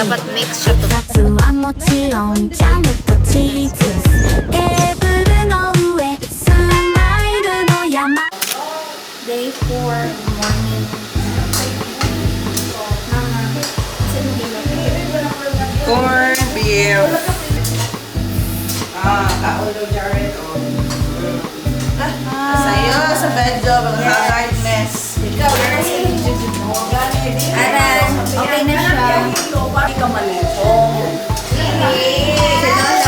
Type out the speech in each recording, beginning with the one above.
dapat mix siya to. 夏はもちろんジャムとチーズテーブルの上スマイルの山 Day 4 morning. Corn beef. Kaulo Jared. Sa'yo sa bedjo, mga hardness. Ikaw, Aran, okay na siya. Hindi ka malito.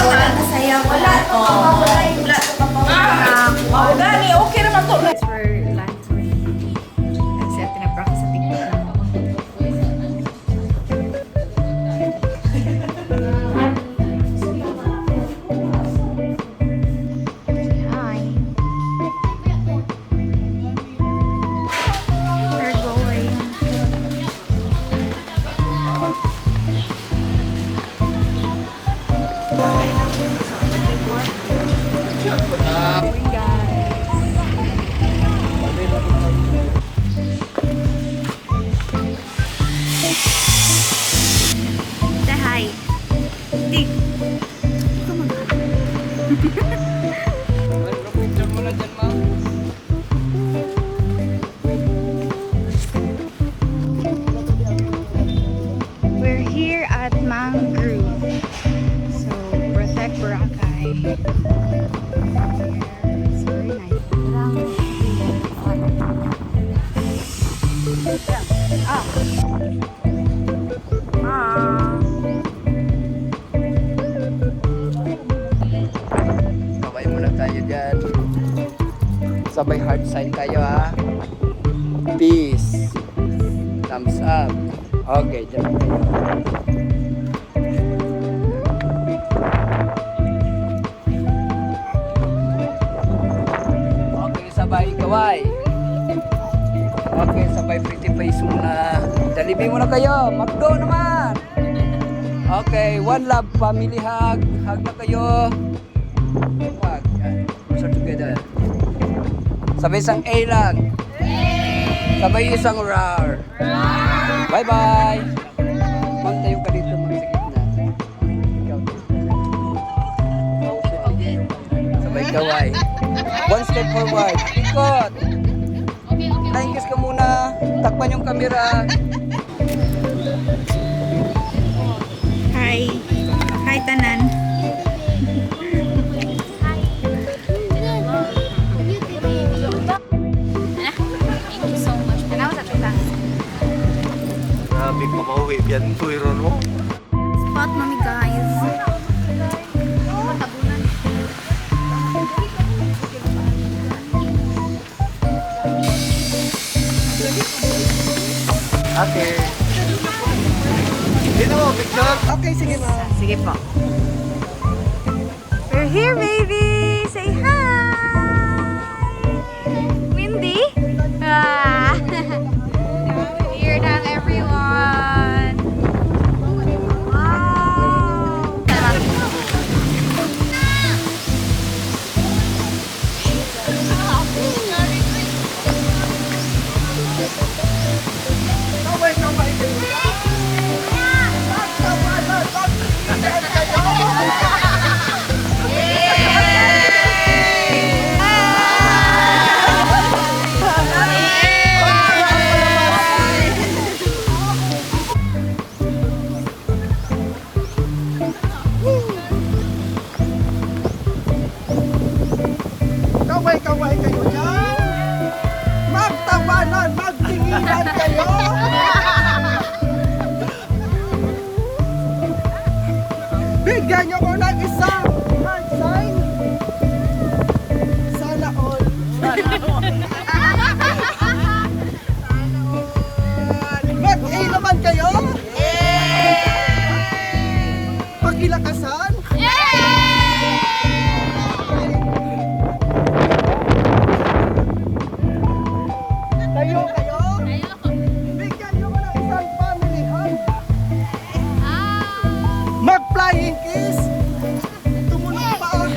Wala na saya, wala. Wala ka pa gani, okay naman to. For lunch. Kasi tinapractice sa TikTok lang ako. Hi. We're going. Say hi. Dig. We're here at Mangrove. So, protect Boracay. It's very nice. Sabay muna tayo dyan. Sabay heart sign tayo ha. Peace. Thumbs up. Okay, dyan tayo. Okay, sabay kaway. Okay, sabay pretty face muna. Jollibee muna kayo. Magdo naman. Okay, one love, family hug. Hug na kayo. Hug. Yan. Closer together. Sabay isang A lang. Sabay isang RAR. Bye-bye. Ma'am, tayo ka dito mga sa gitna. Ikaw. Sabay kaway. One step forward. Ikot. Flying kiss ka muna. Takpan yung camera. Hi. Hi, Tanan. Thank you so much. Tanaw sa tutas. Grabe ka mauwi yan, tuwiro mo. Spot mami guys. Okay. Dito mo, picture. Okay, sige ma. Sige po. We're here, baby! Say hi! Windy? Ah. Here na everyone! Wow! Kaway kayo dyan. Magtawanan, magtinginan kayo. Bigyan nyo ko ng isang heart sign. Sana all. Mag-A naman kayo. Pakilakasan. Tayo kayo. Bigyan nyo ko ng isang family hug. Mag-flying kiss. Tumunod pa.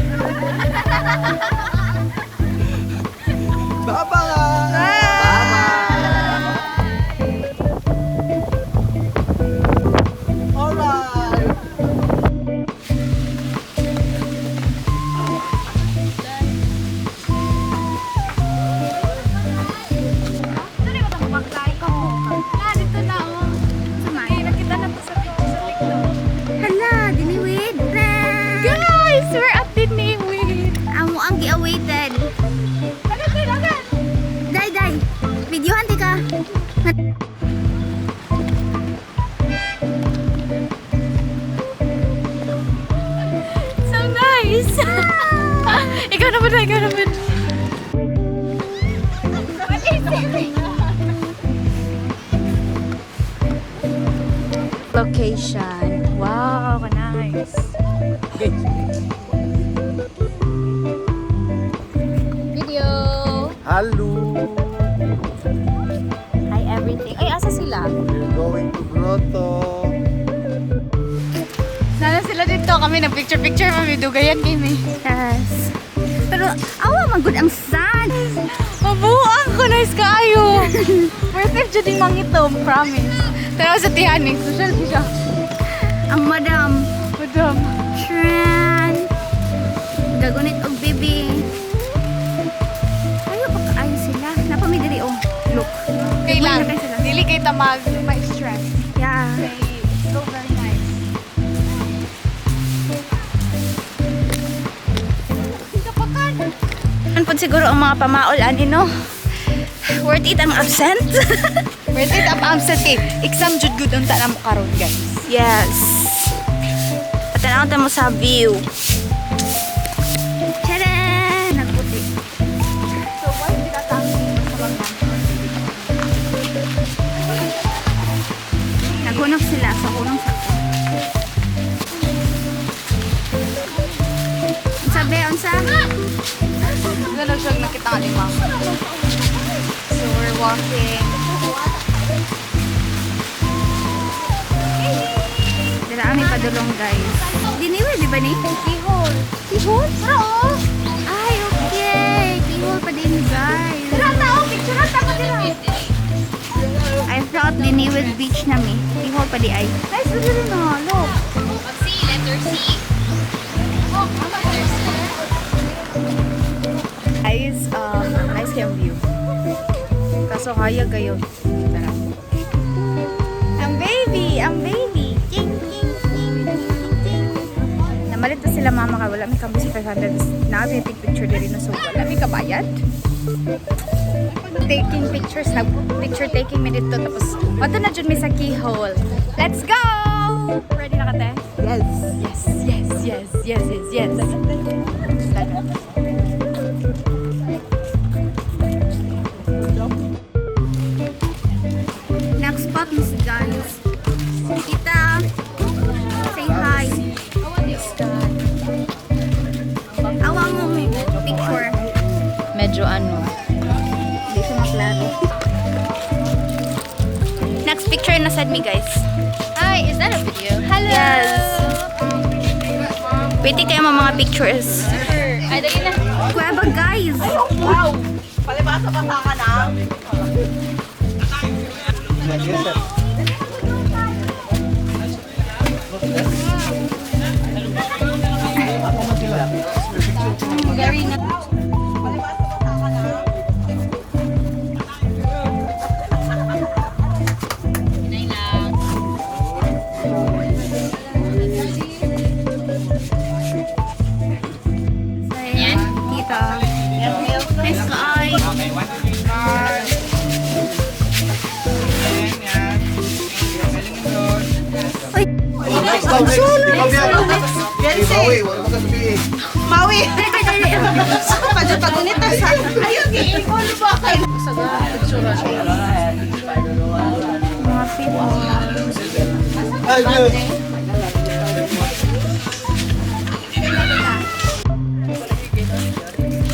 Bye-bye. location. Wow, nice. Video. Hello. Hi everything. Ay, asa sila? We're going to Grotto. Sana sila dito. Kami nag-picture-picture. Mamidugayan kami. Yes. Pero, awa, magod ang sun. Mabuang ko. Nice kayo. Worth it dyan yung mangitom. Promise. Tanaw sa tihaning. Social siya. Ang madam. Madam. Tran. Gagunit og bibi. Ayaw pa kaayo sila. Napamidiri oh. Look. Okay lang. Nagmay na sila. Dili kay tamag. May stress. Yeah. It's so very nice. Ano po siguro ang mga pamaol, ani no? Worth it ang absent? Worth it up absent eh. Exam jud good unta na mo karon guys. Yes. Patanaw mo sa view. Tada! Nagputi. So why did that Nagunok sila sa kunong sa unsa? Ganun siya nakita ka ni ma'am. So we're walking. Dala kami padulong guys. Diniwa, di ba ni? Keyhole. Tihol? Oo. Ay, okay. Tihol pa din guys. Picture na ko dira. I thought Diniwid Beach na mi. Tihol pa di ay. Nice na rin na. Look. Guys, nice yung view. Kaso kaya kayo. Tara. Ang baby! Ang baby! Ching, ching, ching, ching, ching. Namalit na sila mama ka. Wala may kambus 500. Naka-take picture din na so wala may kabayad. Taking pictures. Nag-picture taking me dito. Tapos, wato na dyan may sa keyhole. Let's go! Ready na ka, te? Yes. Yes, yes, yes, yes, yes, yes. Next spot is guys. Kita. Say hi. Awa mo picture. Medyo ano. Hindi siya maklaro. Next picture na sad me guys. Hi, is that a video? Hello! Yes. Pwede kayo mga pictures. Ay, dali na. Kuya ba guys? Wow! Palibasa pa ka na. Very nice. Ayan. Kita. Nice guys. Maui, wala ka sabihin. Maui! Kadyo pagunita sa... Ayun, i-involve ba kayo? Mga people. Ay, Diyos.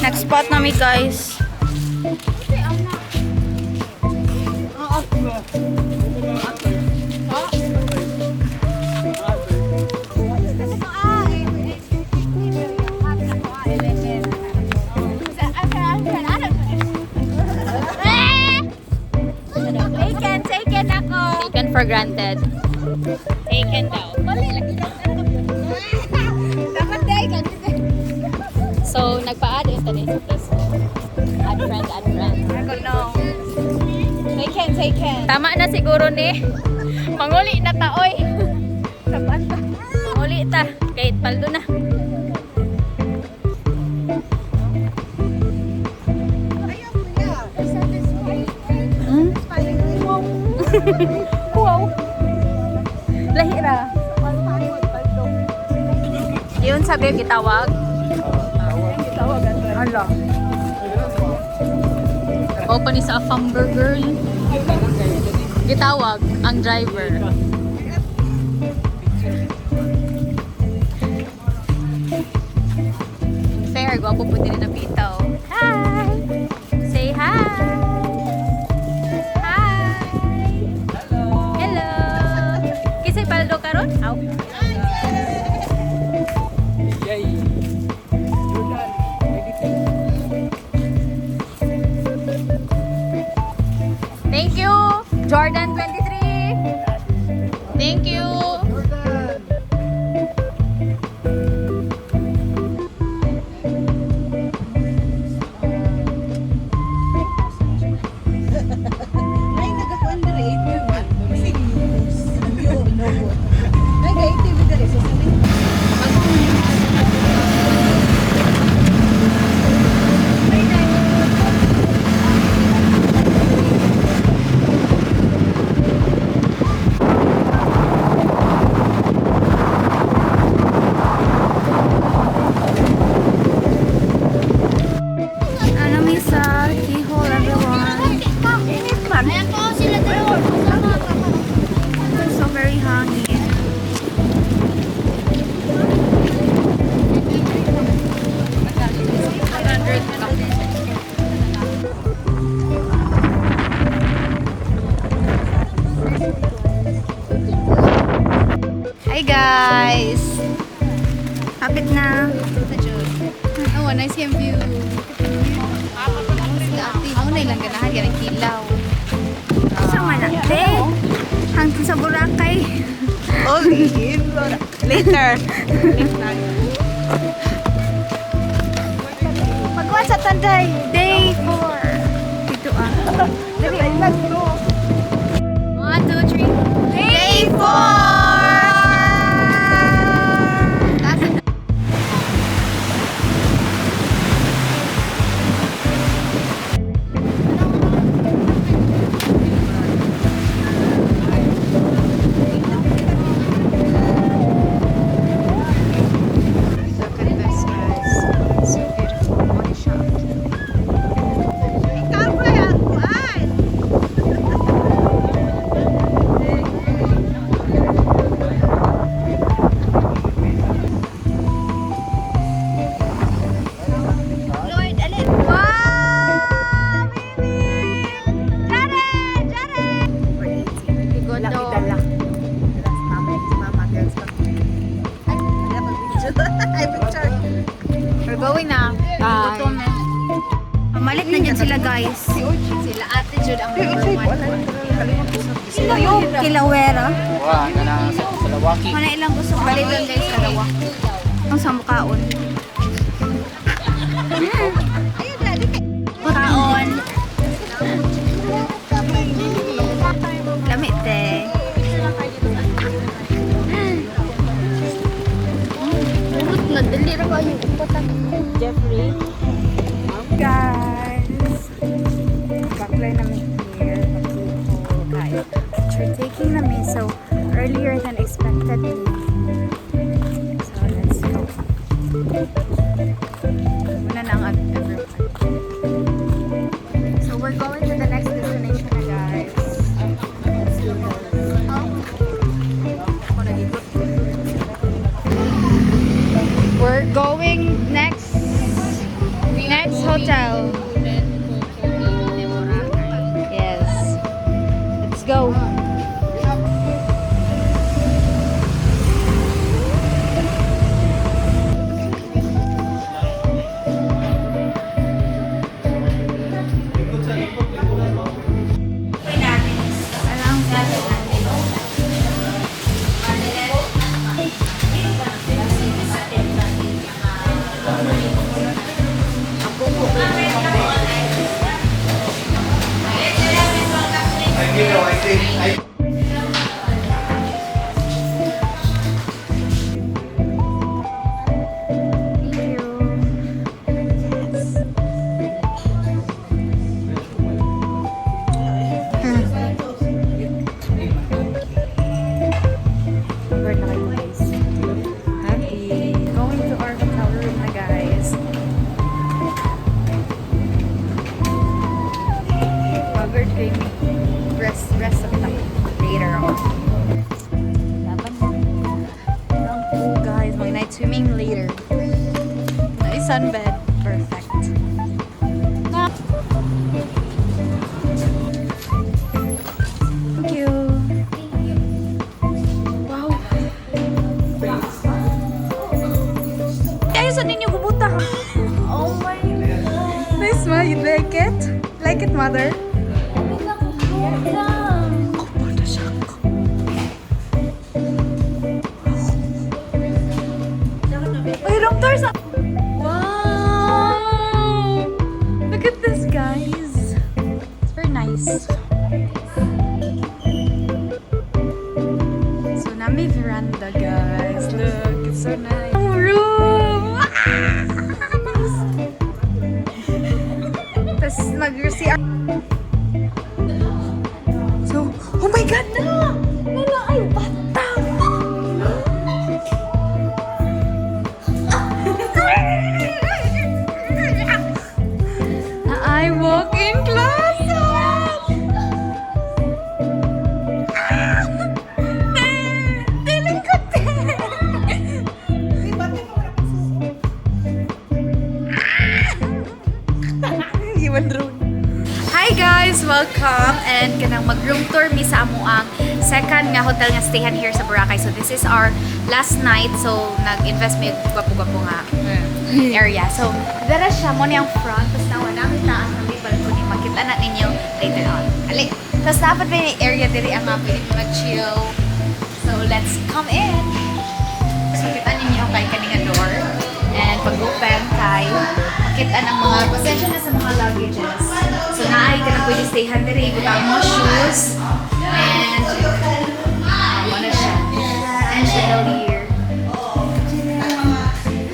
Next spot namin guys. Taken ako. Taken for granted. Taken daw. Dapat taken. So, nagpa-add internet sa Facebook. Add friend, add friend. Taken. Tama na siguro ni. Manguli na ta, oy. Manguli ta. Kahit paldo na. Wow. Lahira. Yun sabi gitawag. Ala. Open is a hamburger. Gitawag ang driver. po din na bitaw. Hi! Say hi! Hi! Hello! Kisay paldo karon? Aw. Yay! Jordan, editing. Thank you, Jordan 23. Thank you. Ay, nag-underrate yun. Kasi news. You know what? Nag-TV dali sa sabi. Ano may sa keyhole, everyone. Ayan po sila dalawa. It's so very hangin. Hi guys! Kapit na. Oh, nice yung view. Ako na ilang ganahan, ganang kilaw. Sama na. Hanggang sa Boracay. Oh, leave. Later. Magwan sa Tanday. Day 4. Dito ah. Let's go. 1, 2, 3. Day 4! Look at this, guys. So beautiful. What a shot. Ikaw ba yan? Kuan? Lord, alin. Wow! Baby! Jaren! Jaren! Gondo. Ay, picture. We're going na. Gutom na. Malit na dyan sila guys. Sila Ate Jude ang number 1. Sila yung kilawera. Wah, kana sa Salawaki. Mana ilang gusto Balik lang guys sa lawa. Ang sa mukhaon. Mukhaon. Lamit eh. Nagdalira ko yung upatan. Jeffrey. Guys, backline namin here. Guys, picture taking namin. So, earlier than expected. So, let's go. Muna na ang everyone. So, we're going to the next destination na guys. We're going next hotel. Yes. Let's go. Rest of them later on. Guys, mag night swimming later. Nice sunbed first. like it? Like it, mother? Ay, wrong doors! Wow! Look at this, guys. It's very nice. So, nami veranda, guys. Look, it's so nice. Oh, room! Tapos, nag-CR. So, oh my God, na! Nala, ay, bata! I walk-in closet! Tiling ko, Iwan room. Hi guys! Welcome! And kanang mag-room tour mi sa amuang second nga hotel nga stayhan here sa Boracay. So this is our last night. So nag-invest mi gwapo-gwapo nga area. So dara siya mo niyang front. Tapos nawa namin taas ng may balcony. Makita na ninyo later on. Ali! Tapos dapat ba yung area diri ang mga pwede mo mag-chill. So let's come in! So kita ninyo kay kaninga door. And pag-open kay makita ng mga pasensya na sa mga luggages. So naay ka na pwede stayhan diri. Butang mo shoes. And ano siya. And chandelier.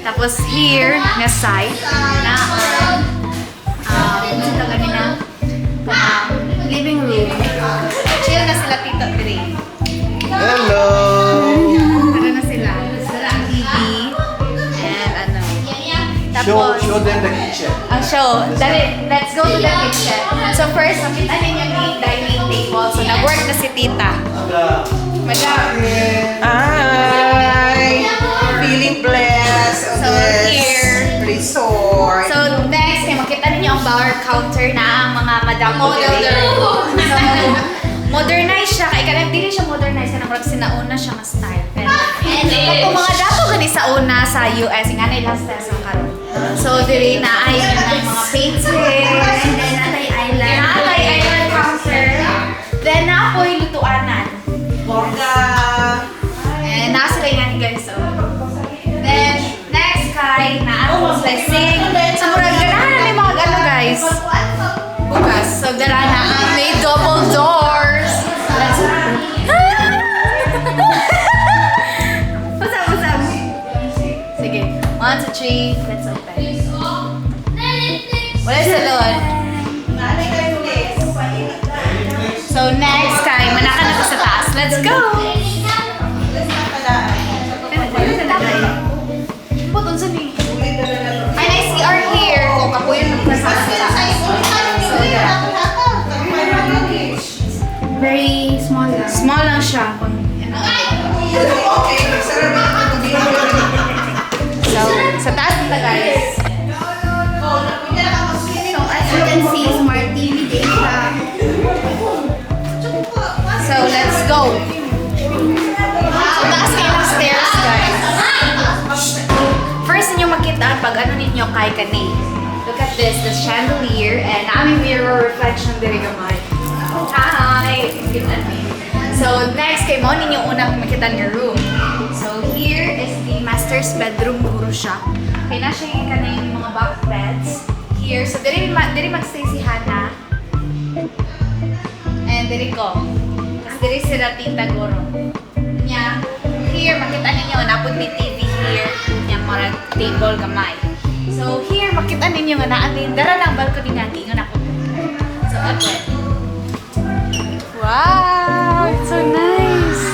Tapos here, na side, na sila kanina, living room. Chill na sila tito diri. Hello! Tara na sila. Sila ang TV. And ano. Tapos, Show them the kitchen. ang show. Let's go to the kitchen. So first, makita ninyo yung dining table. So nag-work na si tita. Madam. Ay! Feeling blessed. So here. Resort. So next, kaya makita ninyo ang bar counter na ang mga madam modern. So modernize siya. Kaya kanang dili siya modernize. Kanang marag sinauna siya nga style. Pero kung mga dato gani sa una sa US, nga na last test ng karon. So diri na ay mga paints and then natay island counter. Then na apoy lutuanan. Bongga. And nasa rin nga ni guys. So. Then, next kay na ako slicing. Sa murag ganahan na may mga ano guys. Bukas. So, dara na ang may double doors. Let's What's up? Sige. 1, 2, 3. Let's open. Wala sa doon. So, next kay manaka na to sa taas. Let's go! Putol sa ni. Ay, nice CR here. Kung kapuyan ng kasama sa very small lang. Small lang siya. So, sa taas nila guys. So, as you can see, smart TV data. So, let's go. So, taas kayo ng stairs guys. First ninyo makita pag ano ninyo kay kani. Look at this, the chandelier, and aming mirror reflection diri gamay. Hi! So next kay mo ninyo unang makita your room. So here is the master's bedroom guro siya. Kaya na siya yung kanay mga bunk beds. Here, so diri magstay si Hana. And diri ko. Tapos diri sila tita guro. Nya, here makita ninyo napod ni TV here. Marag table gamay. So here makita ninyo nga naa din dara lang balcony nga gingon ako. So okay. Wow, it's so nice.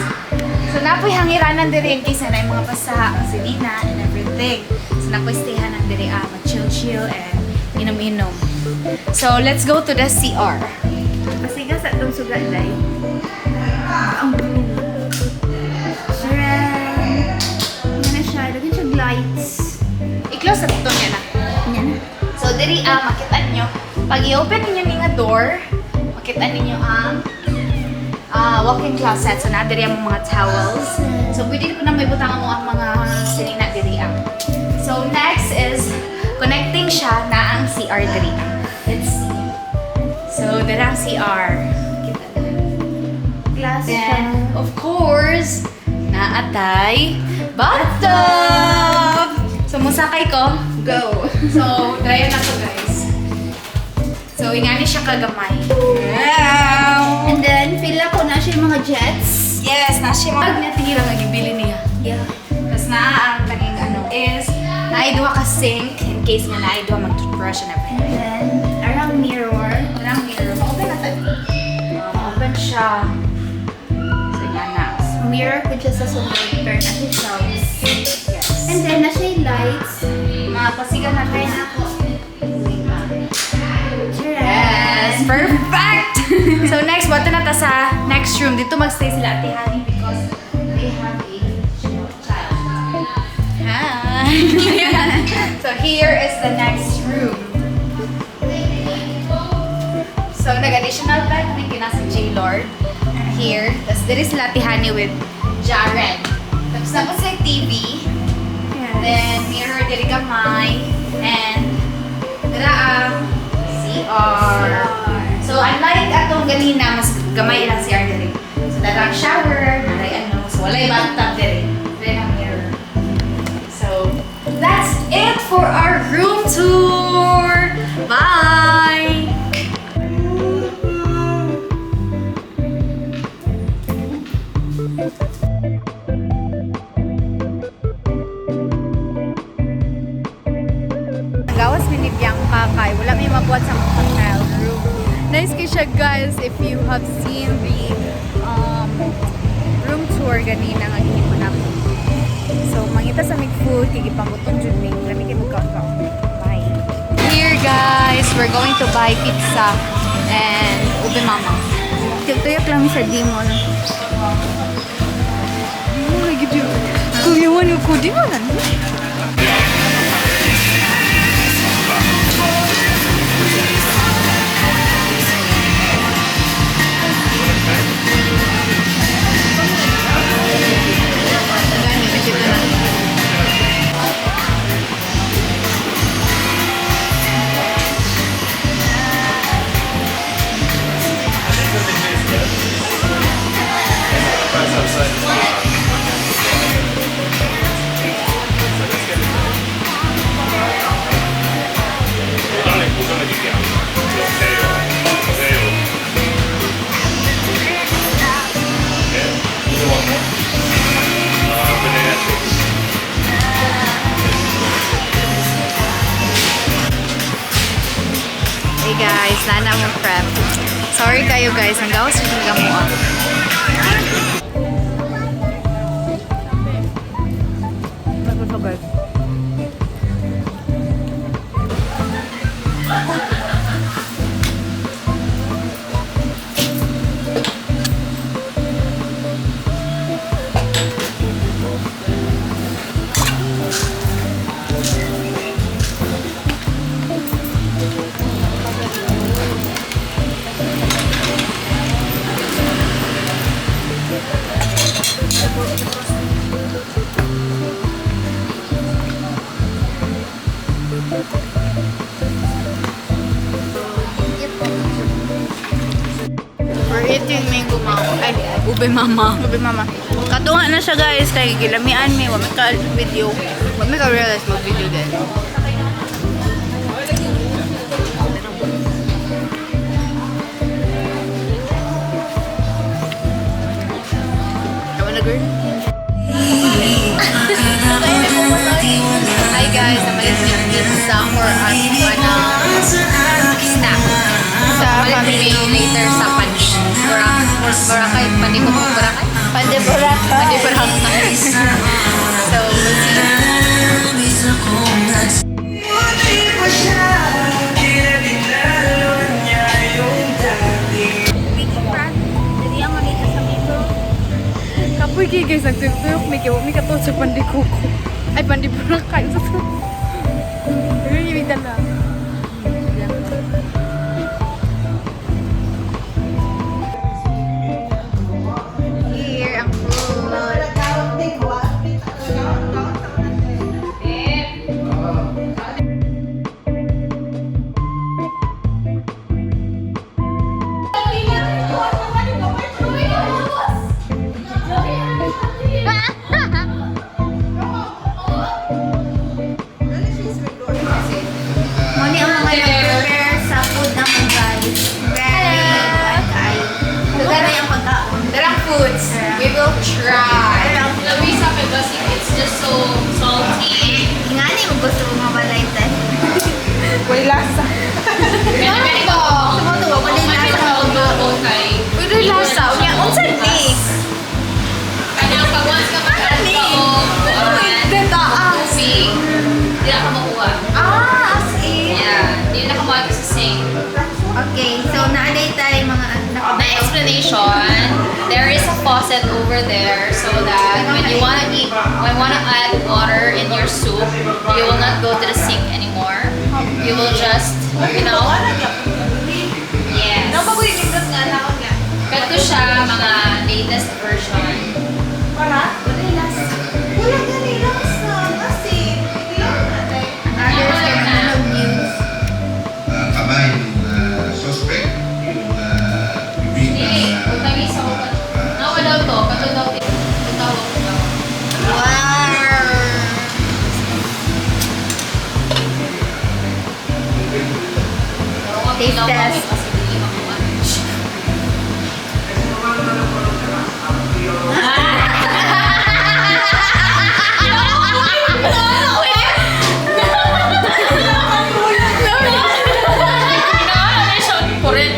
So napoy hangiranan diri in case na yung mga basa, sinina and everything. So napoy stayhan ang diri mag-chill and inom-inom. So let's go to the CR. Kasi nga sa tong sugat dai. Ang lights. I-close sa ito niya na. So, diri makita niyo. Pag i-open niyo nga door, makita niyo ang walk-in closet. So, na diri ang mga towels. So, pwede ko na may butang mo ang mga sinina diri So, next is connecting siya na ang CR diri. Let's see. So, darang CR. Kita na. Glass Then, of course, naatay bathtub! So, musakay ko. Go! So, dry na to guys. So, ingani siya kagamay. Wow! And then, fill ako na siya yung mga jets. Yes, na siya mga natinira nga gibili niya. Yeah. Tapos na ang taging ano is, naaiduha ka sink in case nga naaiduha mag-toothbrush and everything. And then, around mirror. Walang mirror. Open na tayo. Open siya. So, yan na. Mirror ko siya sa sunod. Pero na siya sounds. Yes. And then, na siya yung lights. Mga pasigan na Kaya tayo. ako. Yes! Perfect! So next, bata na ta sa next room. Dito magstay sila Ate Honey because they have a child. Hi! So here is the next room. So nag-additional bed may kinasa J-Lord. Here. Tapos there is sila Ate Honey with Jared. Tapos tapos yung TV. Then mirror diri gamay. And dira ang CR. So, unlike atong ganina, mas gamay lang CR diri. So, darang shower, naray ano. So, walay bathtub diri. Then, ang mirror. So, that's it for our room tour! Bye! Gawas ni Bianca kay wala may mabuhat sa mga hotel room. Nice kay siya guys if you have seen the room tour ganina nga gihimo na. So mangita sa mig food kay gipanguton jud ning lami kay magkaon. Bye. Here guys, we're going to buy pizza and ube mama. Tuyok lang sa Dimon. Oh my god. Kuyawan ko di man. Hey guys, nana mo prep. Sorry kayo guys, ang gawas yung gamuha. Guys. We're eating mango mama. Ay, ube mama. Ube mama. Katunga na siya guys, kay gilamian mi, wa may ka video. Wa may ka realize mag video din. Kamu na girl? Hi guys, namalis niya pizza for us snack. Sa family later sa Boracay. Boracay? Pande Boracay. Boracay. So, we'll see. Jadi ang manita sa metro. Kapoy kayo guys, nagtuyok may kiwa, may katulad sa pandikuko. Ay, pandi Boracay. Pero yung dala. Here, ang food. dry. Lamisa kasi it's just so salty. Nga ni mo gusto mo mabalay tayo. May lasa. Pwede ko. Sumoto ba? Wala May lasa mo ba? kay. Pwede lasa. Unya, unsan ni? Kanya pag once ka mag-add ka o Hindi taas. tubig, hindi na ka makuha. Ah, as in. Yeah, hindi na ka makuha sa sink. Okay, so naalay tayo mga The explanation, there is a faucet over there so that when you want to eat, when you want to add water in your soup, you will not go to the sink anymore. You will just, you know, yes. Kato siya, mga latest version. Wala gani lasa. Kasi, others yung nanog news. Kamay ng suspect, yung bibig Hindi, ng kung tamis ako pa. Nawa daw to, kato daw ito. Tawag ko daw. Wow! Taste test. Kasi hindi makuha.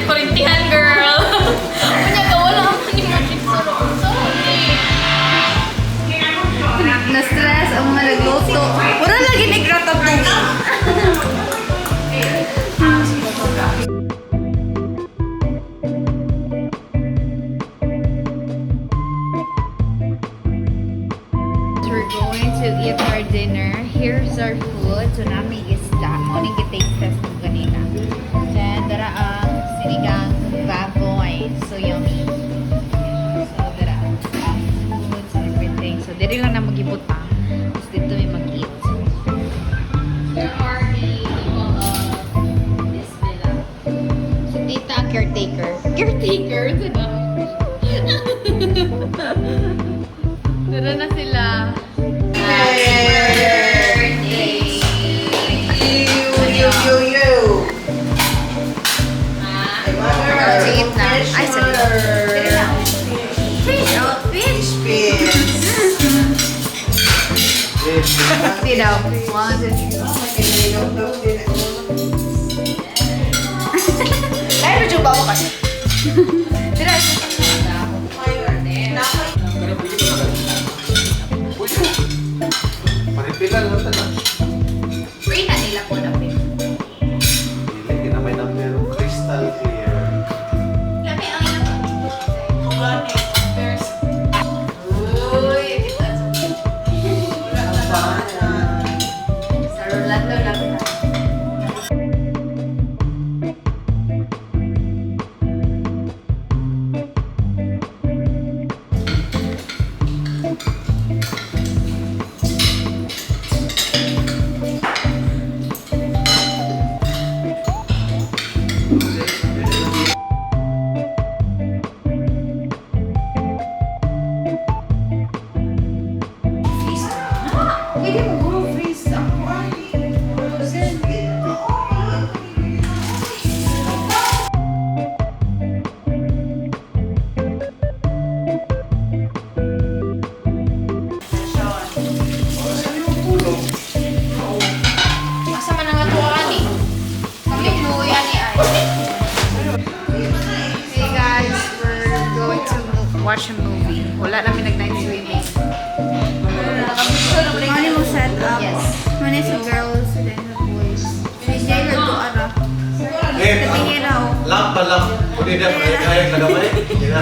Korintihan girl. Kanya gawa lang ako ni Martin sa Na-stress ang mga nagluto. Pura lagi nagratatuwi. We're going to eat our dinner. Here's our food. So, namin isda. Morning taste test ng kanina. Then, dara ang sinigang baboy. So, yummy. So, dara ang foods and everything. So, diri lang na mag-ibutang. Tapos dito may mag-eat. There are the people of this villa. Si tita ang caretaker. Caretaker, diba? Dara na sila. Sige na. Ay, sorry. Dali na. Fish out, fish. Hindi daw. One, two, three. Ay, medyo bawa kasi. Dira, Paripilan lang tanan. Free na nila po na pin. Hindi kinamay ng pero crystal clear. Lami ang ilang Uy, kita sa Rolando lang na. Pwede mo go freeze ako. Asa man ang atuan eh. Kami mo yan ni Ay. Hey guys, we're going to watch a movie. Wala namin nag-night swimming. Ano mo set up? Yes. Ano sa girls and then the boys. Enjoy na to, ano? Tingin raw. Lamp pa lang. Pwede na, kaya nagamay. Hindi na.